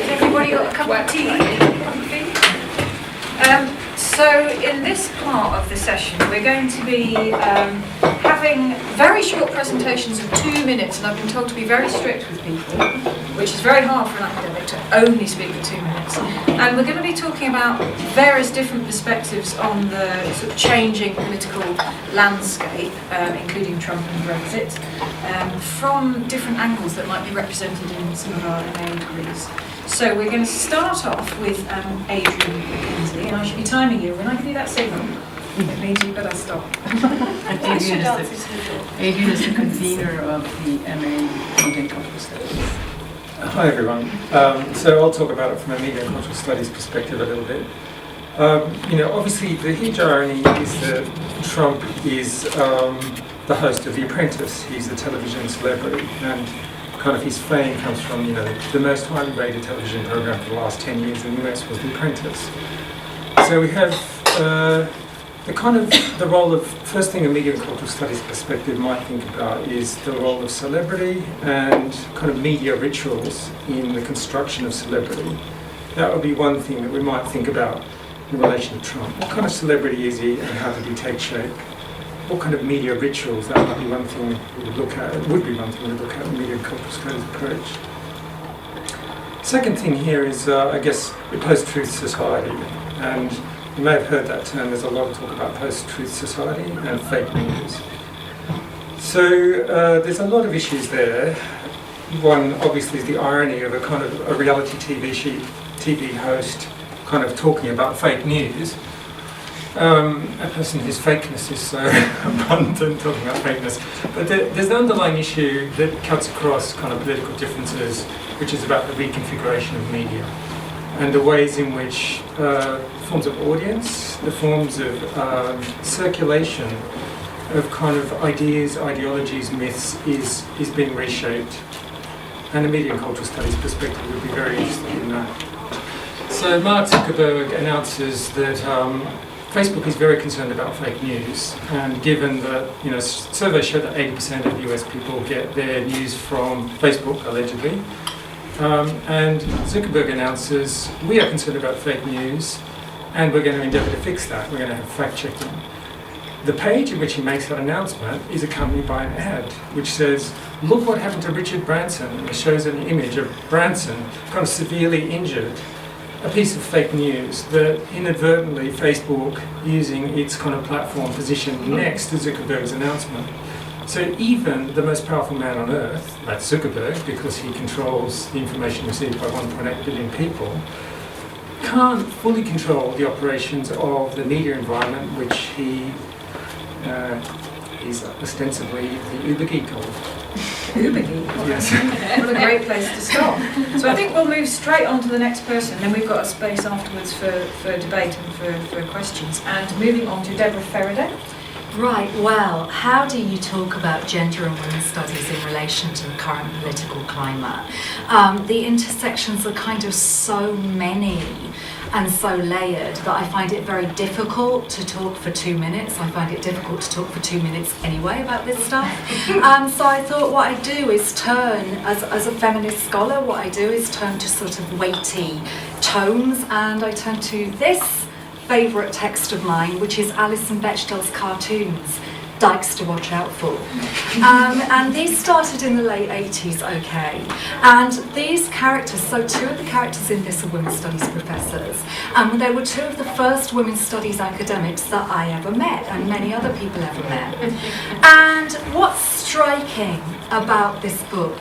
Everybody got a cup of tea? So in this part of the session we're going to be having very short presentations of 2 minutes, and I've been told to be very strict with people, which is very hard for an academic to only speak for 2 minutes. And we're going to be talking about various different perspectives on the sort of changing political landscape, including Trump and Brexit, from different angles that might be represented in some of our MA degrees. So we're going to start off with Adrian McKenzie, and I should be timing you. When I give you that signal, it means you better stop. Adrian is the convener of the MA Media and Cultural Studies. Hi everyone. So I'll talk about it from a media and cultural studies perspective a little bit. Obviously the huge irony is that Trump is the host of The Apprentice. He's a television celebrity, and kind of his fame comes from, the most highly rated television program for the last 10 years in the US was The Apprentice. So we have the role of, first thing a media and cultural studies perspective might think about is the role of celebrity and kind of media rituals in the construction of celebrity. That would be one thing that we might think about in relation to Trump. What kind of celebrity is he and how did he take shape? What kind of media rituals? That might be one thing we would look at. It would be one thing we would look at in the media and cultural studies approach. Second thing here is, I guess, the post-truth society. And you may have heard that term. There's a lot of talk about post-truth society and fake news. So there's a lot of issues there. One, obviously, is the irony of a reality TV host kind of talking about fake news. A person whose fakeness is so abundant talking about fakeness. But there's an underlying issue that cuts across kind of political differences, which is about the reconfiguration of media and the ways in which forms of audience, the forms of circulation of kind of ideas, ideologies, myths is being reshaped. And a media and cultural studies perspective would be very interested in that. So Mark Zuckerberg announces that Facebook is very concerned about fake news, and given that surveys show that 80% of US people get their news from Facebook, allegedly, and Zuckerberg announces we are concerned about fake news, and we're going to endeavour to fix that. We're going to have fact-checking. The page in which he makes that announcement is accompanied by an ad which says, "Look what happened to Richard Branson," and it shows an image of Branson kind of severely injured. A piece of fake news that inadvertently Facebook, using its kind of platform, positioned next to Zuckerberg's announcement. So even the most powerful man on earth, that's Zuckerberg, because he controls the information received by 1.8 billion people, can't fully control the operations of the media environment, which he is ostensibly the uber geek of. Uber geek. Yes. What a great place to stop. So I think we'll move straight on to the next person, then we've got a space afterwards for debate and for questions. And moving on to Deborah Faraday. Right, well, how do you talk about gender and women's studies in relation to the current political climate? The intersections are kind of so many and so layered that I find it very difficult to talk for 2 minutes. I find it difficult to talk for 2 minutes anyway about this stuff. So I thought what I do is turn, as a feminist scholar, what I do is turn to sort of weighty tones, and I turn to this favourite text of mine, which is Alison Bechdel's cartoons, Dykes to Watch Out For. And these started in the late 80s, okay. And these characters, so two of the characters in this are women's studies professors. And they were two of the first women's studies academics that I ever met, and many other people ever met. And what's striking about this book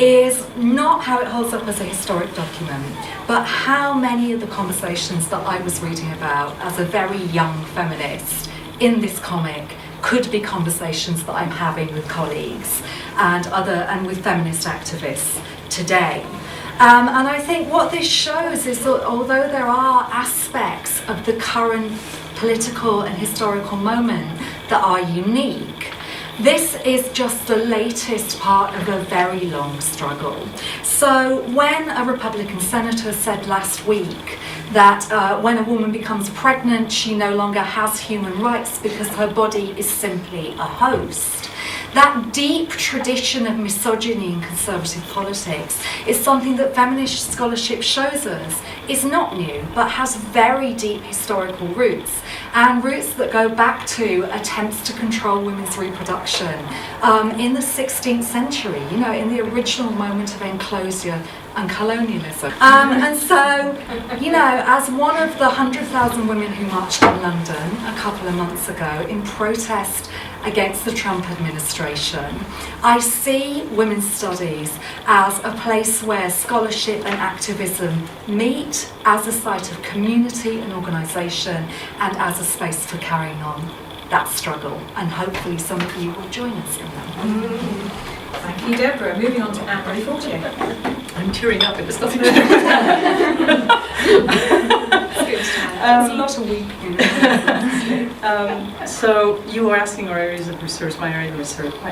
is not how it holds up as a historic document, but how many of the conversations that I was reading about as a very young feminist in this comic could be conversations that I'm having with colleagues and with feminist activists today. And I think what this shows is that although there are aspects of the current political and historical moment that are unique, this is just the latest part of a very long struggle. So when a Republican senator said last week that when a woman becomes pregnant, she no longer has human rights because her body is simply a host, That deep tradition of misogyny in conservative politics is something that feminist scholarship shows us is not new, but has very deep historical roots, and roots that go back to attempts to control women's reproduction in the 16th century, you know, in the original moment of enclosure and colonialism. And so, you know, as one of the 100,000 women who marched in London a couple of months ago in protest against the Trump administration, I see women's studies as a place where scholarship and activism meet, as a site of community and organisation, and as a space for carrying on that struggle. And hopefully some of you will join us in that. Thank you, Deborah. Moving on to Anne-Marie Fortier. I'm tearing up at the stuff. There's a lot of weeping. So you were asking our areas of research. My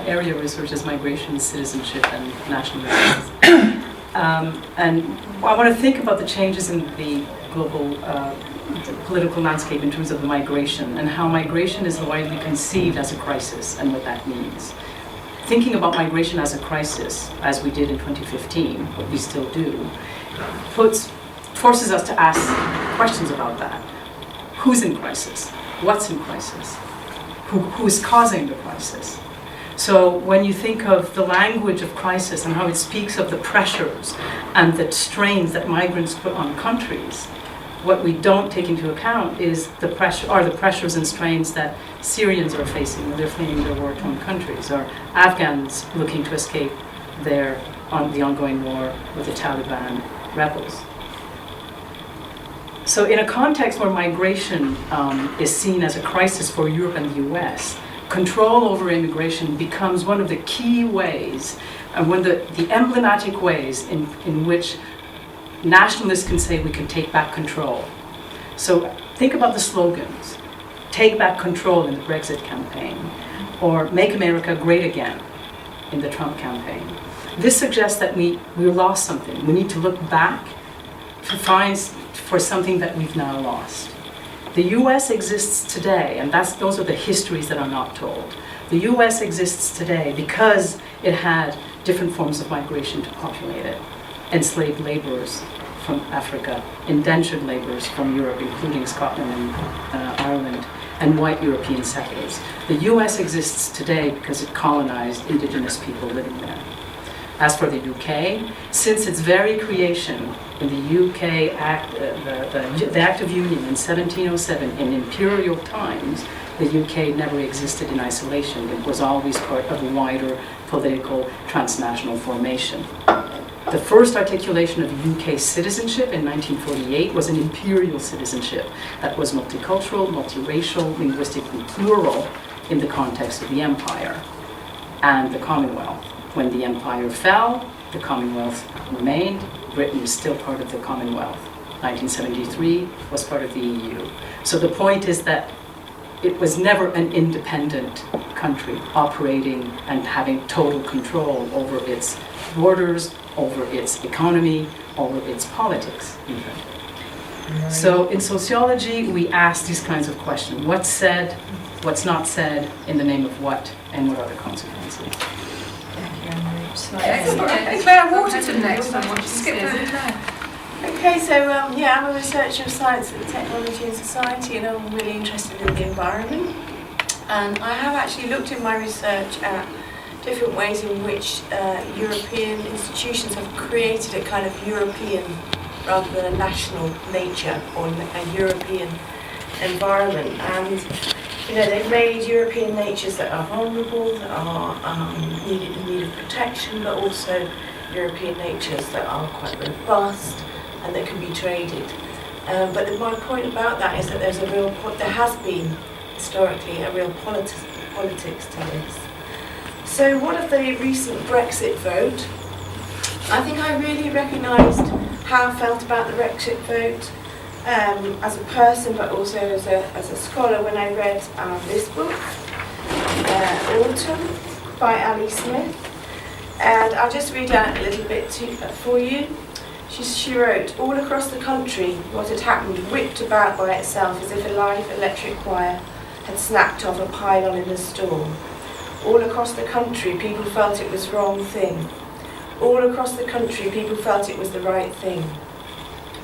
area of research is migration, citizenship, and nationalism. And I want to think about the changes in the global political landscape in terms of the migration, and how migration is widely conceived as a crisis and what that means. Thinking about migration as a crisis, as we did in 2015, what we still do, forces us to ask questions about that. Who's in crisis? What's in crisis? Who is causing the crisis? So when you think of the language of crisis and how it speaks of the pressures and the strains that migrants put on countries, what we don't take into account is the pressures and strains that Syrians are facing when they're fleeing their war-torn countries, or Afghans looking to escape the ongoing war with the Taliban rebels. So in a context where migration is seen as a crisis for Europe and the US, control over immigration becomes one of the key ways, and one of the emblematic ways in which nationalists can say we can take back control. So think about the slogans. Take back control in the Brexit campaign, or Make America Great Again in the Trump campaign. This suggests that we lost something. We need to look back to find for something that we've now lost. The US exists today, and those are the histories that are not told. The US exists today because it had different forms of migration to populate it. Enslaved laborers from Africa, indentured laborers from Europe, including Scotland and Ireland, and white European settlers. The US exists today because it colonized indigenous people living there. As for the UK, since its very creation in the UK Act, the Act of Union in 1707, in imperial times, the UK never existed in isolation. It was always part of a wider political transnational formation. The first articulation of UK citizenship in 1948 was an imperial citizenship that was multicultural, multiracial, linguistically plural in the context of the empire and the Commonwealth. When the empire fell, the Commonwealth remained. Britain was still part of the Commonwealth. 1973 was part of the EU. So the point is that it was never an independent country operating and having total control over its borders, over its economy, over its politics, even. So in sociology, we ask these kinds of questions. What's said, what's not said, in the name of what, and what are the consequences? Claire Waterton next. I want to skip that. Okay, so I'm a researcher of science and technology and society, and I'm really interested in the environment. And I have actually looked in my research at different ways in which European institutions have created a kind of European rather than a national nature or a European environment. And they've made European natures that are vulnerable, that are in need of protection, but also European natures that are quite robust and that can be traded. But my point about that is that there has been historically a real politics to this. So what of the recent Brexit vote? I think I really recognised how I felt about the Brexit vote as a person, but also as a scholar when I read this book, Autumn, by Ali Smith. And I'll just read out a little bit for you. She wrote, all across the country, what had happened whipped about by itself as if a live electric wire had snapped off a pylon in a storm. All across the country, people felt it was the wrong thing. All across the country, people felt it was the right thing.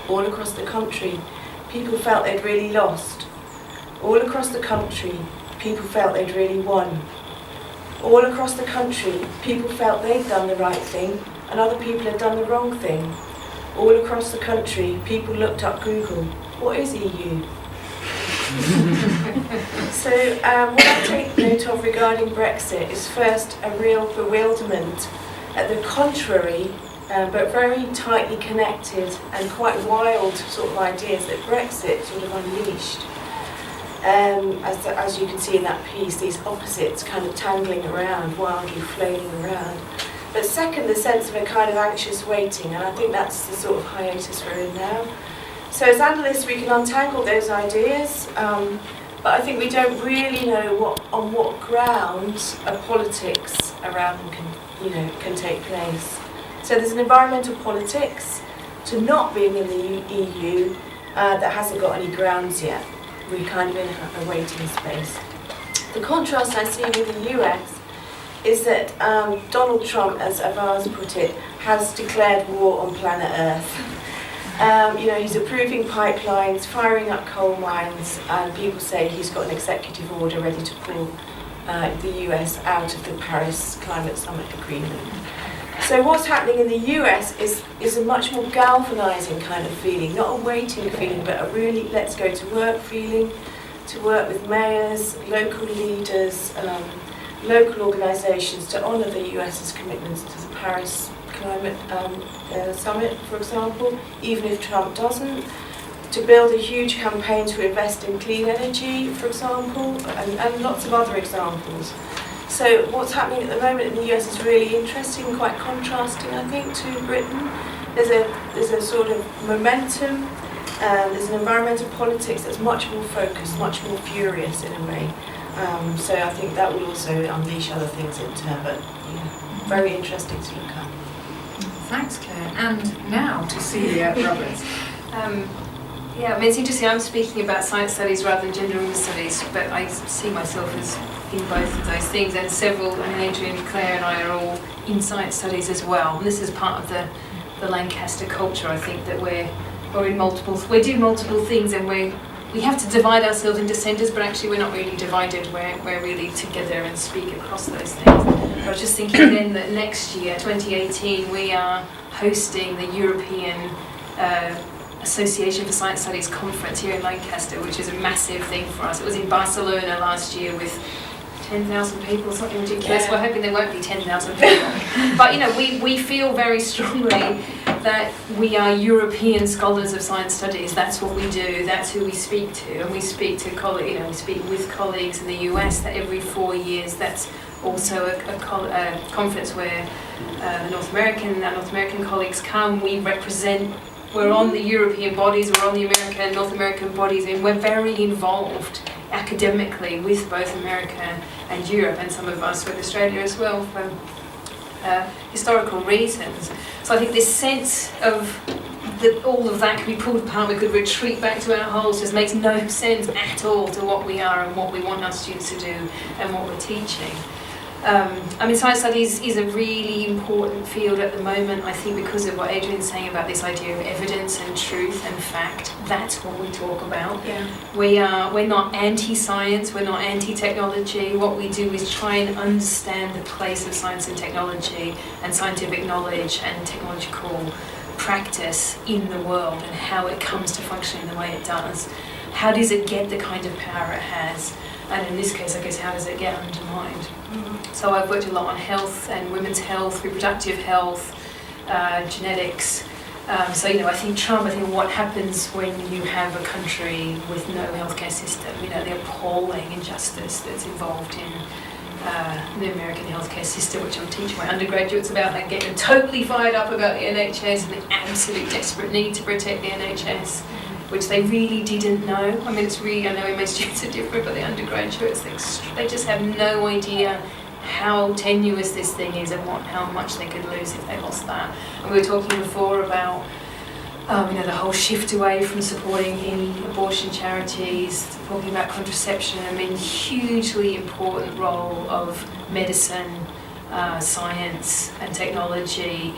All across the country, people felt they'd really lost. All across the country, people felt they'd really won. All across the country, people felt they'd done the right thing and other people had done the wrong thing. All across the country, people looked up Google. What is EU? So what I take note of regarding Brexit is first a real bewilderment at the contrary, but very tightly connected and quite wild sort of ideas that Brexit sort of unleashed. As you can see in that piece, these opposites kind of tangling around, wildly flailing around. But second, the sense of a kind of anxious waiting, and I think that's the sort of hiatus we're in now. So as analysts, we can untangle those ideas, but I think we don't really know on what grounds a politics around them can take place. So there's an environmental politics to not being in the EU that hasn't got any grounds yet. We're kind of in a waiting space. The contrast I see with the US is that Donald Trump, as Avaz put it, has declared war on planet Earth. He's approving pipelines, firing up coal mines, and people say he's got an executive order ready to pull the US out of the Paris Climate Summit Agreement. So what's happening in the US is a much more galvanising kind of feeling, not a waiting feeling, but a really let's go to work feeling, to work with mayors, local leaders, local organisations to honour the US's commitments to the Paris Climate Summit, for example, even if Trump doesn't, to build a huge campaign to invest in clean energy, for example, and lots of other examples. So what's happening at the moment in the US is really interesting, quite contrasting, I think, to Britain. There's a sort of momentum, there's an environmental politics that's much more focused, much more furious in a way. So I think that will also unleash other things in turn, but very interesting to look at. Thanks, Claire. And now to Celia Roberts. It's interesting. I'm speaking about science studies rather than gender and women's studies, but I see myself as in both of those things. And Adrian, Claire, and I are all in science studies as well. And this is part of the Lancaster culture. I think that we're in we do multiple things, and we have to divide ourselves into centres, but actually we're not really divided. We're really together and speak across those things. I was just thinking then that next year, 2018, we are hosting the European Association for Science Studies conference here in Lancaster, which is a massive thing for us. It was in Barcelona last year with 10,000 people, something ridiculous. We're hoping there won't be 10,000 people. But we feel very strongly that we are European scholars of science studies. That's what we do. That's who we speak to, and we speak to we speak with colleagues in the US. That every 4 years, that's also a conference where our North American colleagues come. We represent. We're on the European bodies. We're on the North American bodies, and we're very involved academically with both America and Europe, and some of us with Australia as well for historical reasons. So I think this sense of that all of that can be pulled apart, we could retreat back to our holes, just makes no sense at all to what we are and what we want our students to do and what we're teaching. Science studies is a really important field at the moment, I think, because of what Adrian's saying about this idea of evidence and truth and fact. That's what we talk about. Yeah. We're not anti-science, we're not anti-technology. What we do is try and understand the place of science and technology and scientific knowledge and technological practice in the world and how it comes to function in the way it does. How does it get the kind of power it has? And in this case, I guess, how does it get undermined? So I've worked a lot on health and women's health, reproductive health, genetics. I think what happens when you have a country with no healthcare system, the appalling injustice that's involved in the American healthcare system, which I'm teaching my undergraduates about, and getting totally fired up about the NHS and the absolute desperate need to protect the NHS, which they really didn't know. I know my students are different, but the undergraduates, they just have no idea how tenuous this thing is and how much they could lose if they lost that. And we were talking before about The whole shift away from supporting any abortion charities, talking about contraception, hugely important role of medicine, science and technology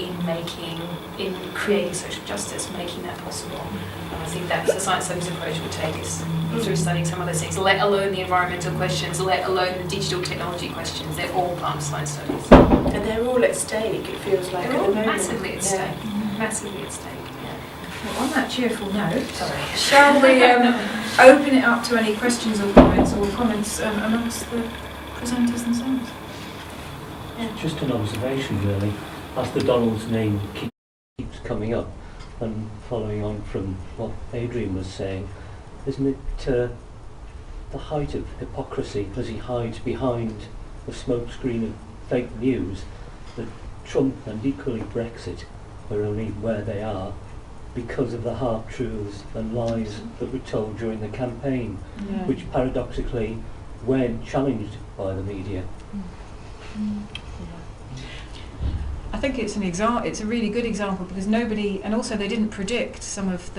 in creating social justice, making that possible. And I think that's the science studies approach would take us through studying some of those things, let alone the environmental questions, let alone the digital technology questions. They're all part of science studies. And they're all at stake, it feels like, They're at all the moment. massively at stake. Massively at stake. Well, on that cheerful note, shall we open it up to any questions or comments amongst the presenters themselves? Just an observation, really, as the Donald's name keeps coming up, and following on from what Adrian was saying, isn't it the height of hypocrisy as he hides behind the smokescreen of fake news that Trump and equally Brexit are only where they are because of the half-truths and lies that were told during the campaign, which paradoxically weren't challenged by the media. I think it's it's a really good example because nobody, and also they didn't predict some of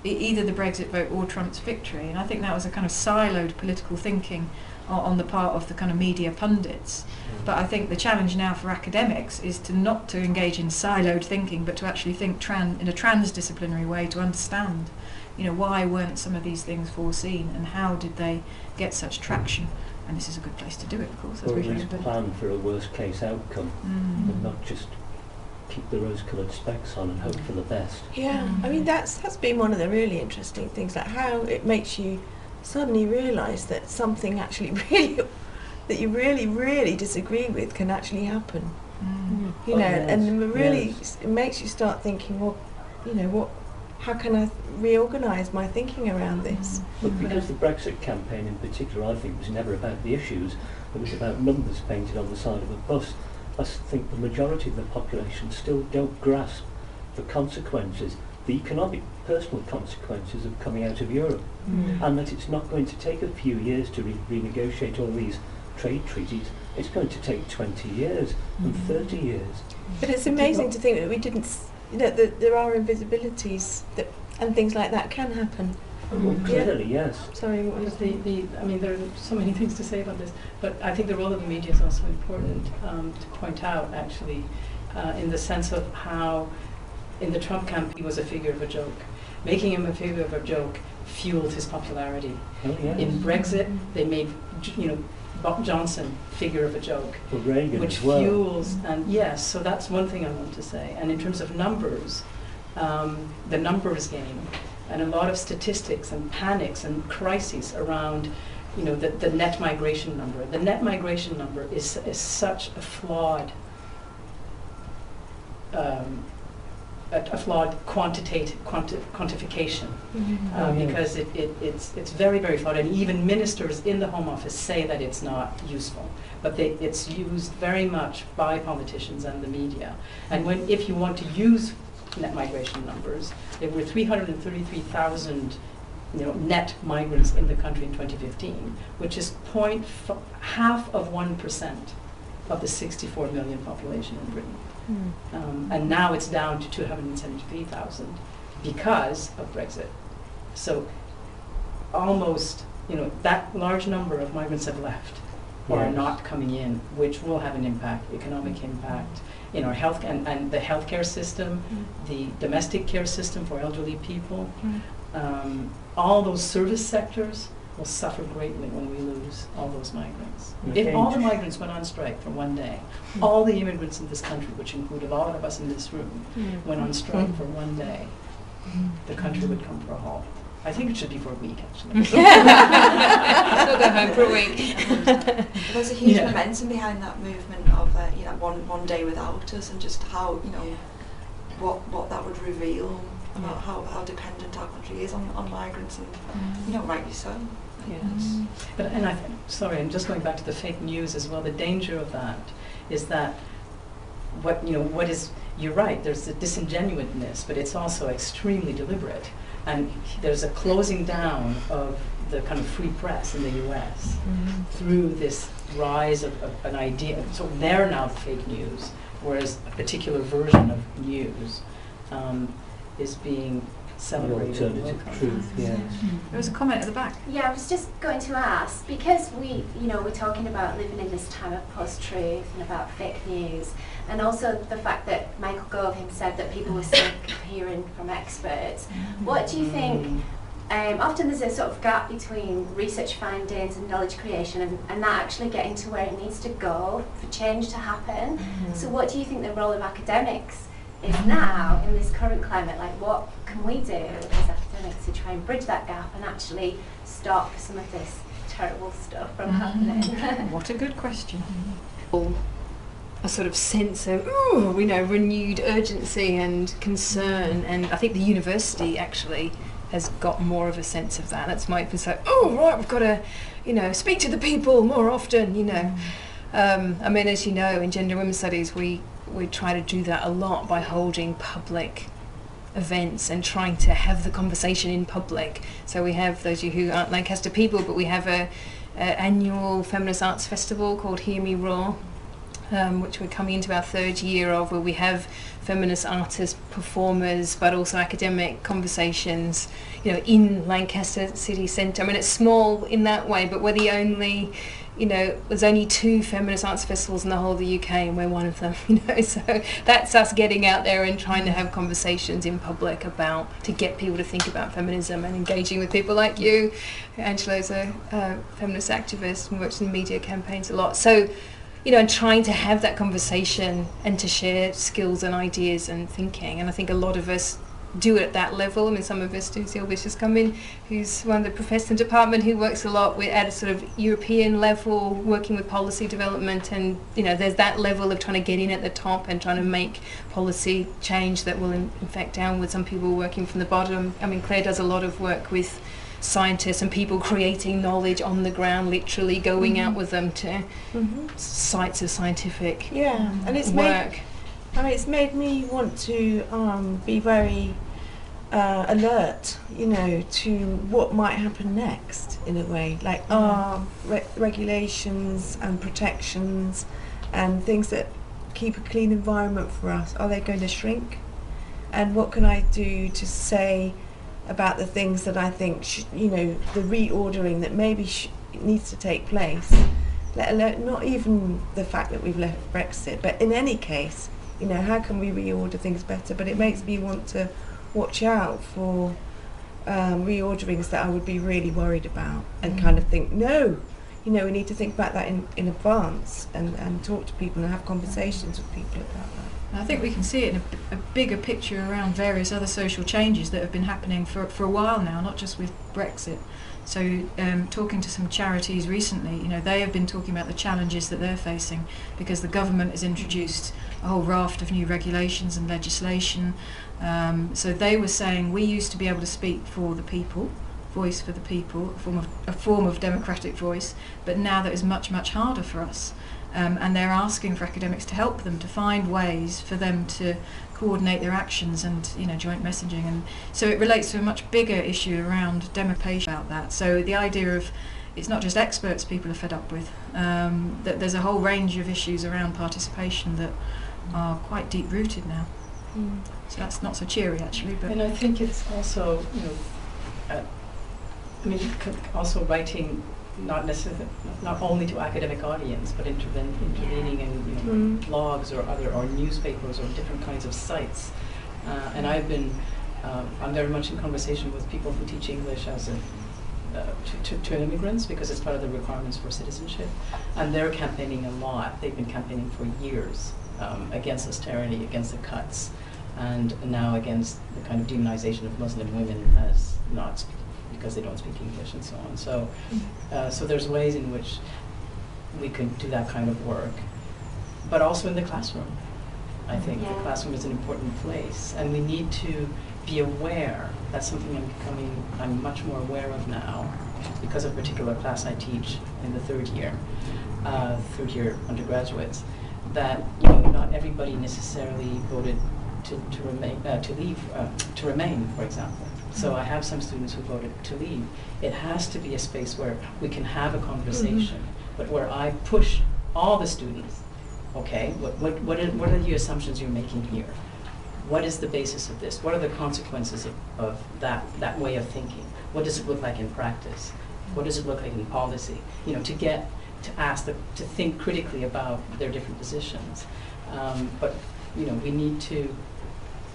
either the Brexit vote or Trump's victory, and I think that was a kind of siloed political thinking on the part of the kind of media pundits. But I think the challenge now for academics is to not to engage in siloed thinking, but to actually think in a transdisciplinary way to understand, why weren't some of these things foreseen and how did they get such traction? And this is a good place to do it, of course. Or at least plan for a worst case outcome and not just keep the rose-coloured specs on and hope for the best. Yeah, that's been one of the really interesting things, like how it makes you suddenly realise that something actually that you really disagree with can actually happen. And it makes you start thinking, well, how can I reorganise my thinking around this? But because the Brexit campaign in particular, I think, was never about the issues, it was about numbers painted on the side of a bus. I think the majority of the population still don't grasp the consequences, the economic, personal consequences of coming out of Europe, and that it's not going to take a few years to renegotiate all these trade treaties. It's going to take 20 years and 30 years. But it's amazing to think that we didn't, that there are invisibilities and things like that can happen. Well, clearly, yes. Sorry, what was there are so many things to say about this, but I think the role of the media is also important to point out, actually, in the sense of how, in the Trump campaign, he was a figure of a joke. Making him a figure of a joke fueled his popularity. Oh, yes. In Brexit, they made, Bob Johnson figure of a joke, well, Reagan which as well. fuels, and yes, so that's one thing I want to say. And in terms of numbers, the numbers game, and a lot of statistics and panics and crises around, the net migration number. The net migration number is such a flawed, quantification, because it's very, very flawed, and even ministers in the Home Office say that it's not useful, but it's used very much by politicians and the media. And if you want to use net migration numbers, there were 333,000 net migrants in the country in 2015, which is half of 1% of the 64 million population in Britain. And now it's down to 273,000 because of Brexit. So almost, that large number of migrants have left or are not coming in, which will have an impact, economic impact, in our health and the healthcare system, the domestic care system for elderly people. All those service sectors will suffer greatly when we lose all those migrants. If all the migrants went on strike for one day, all the immigrants in this country, which include a lot of us in this room, went on strike for one day, the country would come for a halt. I think it should be for a week, actually. We'll go home for a week. There's a huge momentum behind that movement of one day without us, and just how what that would reveal about how dependent our country is on migrants, and rightly so. Yes. But I'm just going back to the fake news as well. The danger of that is that you're right, there's a disingenuousness, but it's also extremely deliberate. And there's a closing down of the kind of free press in the US through this rise of an idea. So they're now fake news, whereas a particular version of news is being The celebrated. and alternative welcomed. truth, yes. There was a comment at the back. Yeah, I was just going to ask, because we're talking about living in this time of post-truth and about fake news, and also the fact that Michael Gove said that people were sick of hearing from experts. What do you think? Often there's a sort of gap between research findings and knowledge creation and that actually getting to where it needs to go for change to happen. So what do you think the role of academics is now in this current climate? Like, what can we do as academics to try and bridge that gap and actually stop some of this terrible stuff from happening? What a good question. A sort of sense of renewed urgency and concern, and I think the university actually has got more of a sense of that. That's my it's like, we've got to, speak to the people more often. I mean, as you know, in gender and women's studies, we try to do that a lot by holding public events and trying to have the conversation in public. So we have, those of you who aren't Lancaster people, but we have a annual feminist arts festival called Hear Me Roar, which we're coming into our third year of, where we have feminist artists, performers, but also academic conversations, in Lancaster city centre. I mean, it's small in that way, but we're the only, there's only 2 feminist arts festivals in the whole of the UK, and we're one of them, so that's us getting out there and trying to have conversations in public to get people to think about feminism and engaging with people like you. Angela's a feminist activist and works in media campaigns a lot. So, and trying to have that conversation and to share skills and ideas and thinking. And I think a lot of us do it at that level. I mean, some of us do. Sylvia's just come in, who's one of the professors in the department who works a lot at a sort of European level, working with policy development. And, there's that level of trying to get in at the top and trying to make policy change that will infect downwards. Some people working from the bottom. I mean, Claire does a lot of work with scientists and people creating knowledge on the ground, literally going out with them to sites of scientific and it's work. It's made me want to be very alert, to what might happen next, in a way. Like, regulations and protections and things that keep a clean environment for us, are they going to shrink? And what can I do to say about the things that I think, the reordering that maybe needs to take place, let alone not even the fact that we've left Brexit, but in any case, how can we reorder things better? But it makes me want to watch out for reorderings that I would be really worried about and kind of think, no, we need to think about that in advance and talk to people and have conversations with people about that. I think we can see it in a bigger picture around various other social changes that have been happening for a while now, not just with Brexit. So talking to some charities recently, they have been talking about the challenges that they're facing because the government has introduced a whole raft of new regulations and legislation. So they were saying we used to be able to speak for the people, voice for the people, a form of democratic voice, but now that is much, much harder for us. And they're asking for academics to help them to find ways for them to coordinate their actions and joint messaging. And so it relates to a much bigger issue around democracy about that. So the idea of it's not just experts people are fed up with, that there's a whole range of issues around participation that are quite deep rooted now. So that's not so cheery actually. But And I think it's also, also writing not only to academic audience, but intervening in blogs or newspapers or different kinds of sites. And I'm very much in conversation with people who teach English as to immigrants because it's part of the requirements for citizenship, and they're campaigning a lot. They've been campaigning for years against austerity, against the cuts, and now against the kind of demonization of Muslim women as not because they don't speak English and so on. So there's ways in which we can do that kind of work, but also in the classroom. I think the classroom is an important place, and we need to be aware. That's something I'm much more aware of now because of a particular class I teach in the third year undergraduates, that not everybody necessarily voted to remain, for example. So I have some students who voted to leave. It has to be a space where we can have a conversation, but where I push all the students. Okay, what are the assumptions you're making here? what is the basis of this? What are the consequences of that way of thinking? What does it look like in practice? What does it look like in policy? You know, to think critically about their different positions. But you know, we need to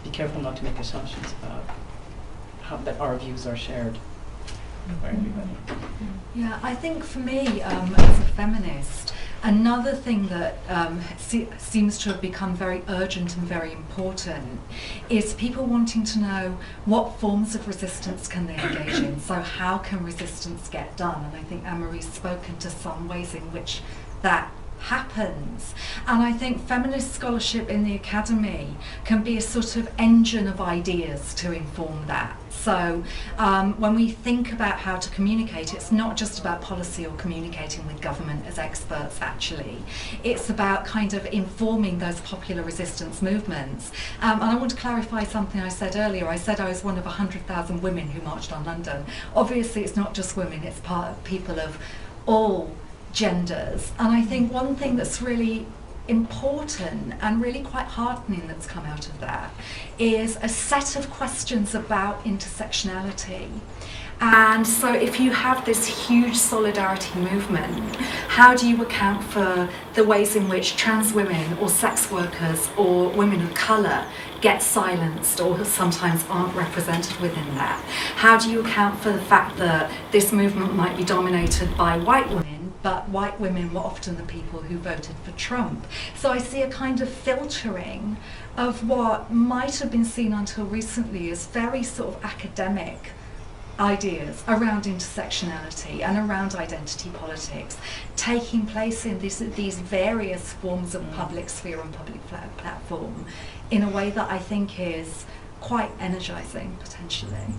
be careful not to make assumptions about that our views are shared by everybody. Yeah, I think for me, as a feminist, another thing that seems to have become very urgent and very important is people wanting to know what forms of resistance can they engage in. So how can resistance get done? And I think Anne-Marie's spoken to some ways in which that happens. And I think feminist scholarship in the academy can be a sort of engine of ideas to inform that. So when we think about how to communicate, it's not just about policy or communicating with government as experts actually. It's about kind of informing those popular resistance movements. And I want to clarify something I said earlier. I said I was one of 100,000 women who marched on London. Obviously it's not just women, it's part of people of all genders. And I think one thing that's really important and really quite heartening that's come out of that is a set of questions about intersectionality. And so if you have this huge solidarity movement, how do you account for the ways in which trans women or sex workers or women of colour get silenced or sometimes aren't represented within that? How do you account for the fact that this movement might be dominated by white women, but white women were often the people who voted for Trump? So I see a kind of filtering of what might have been seen until recently as very sort of academic ideas around intersectionality and around identity politics taking place in these various forms of public sphere and public platform in a way that I think is quite energising potentially.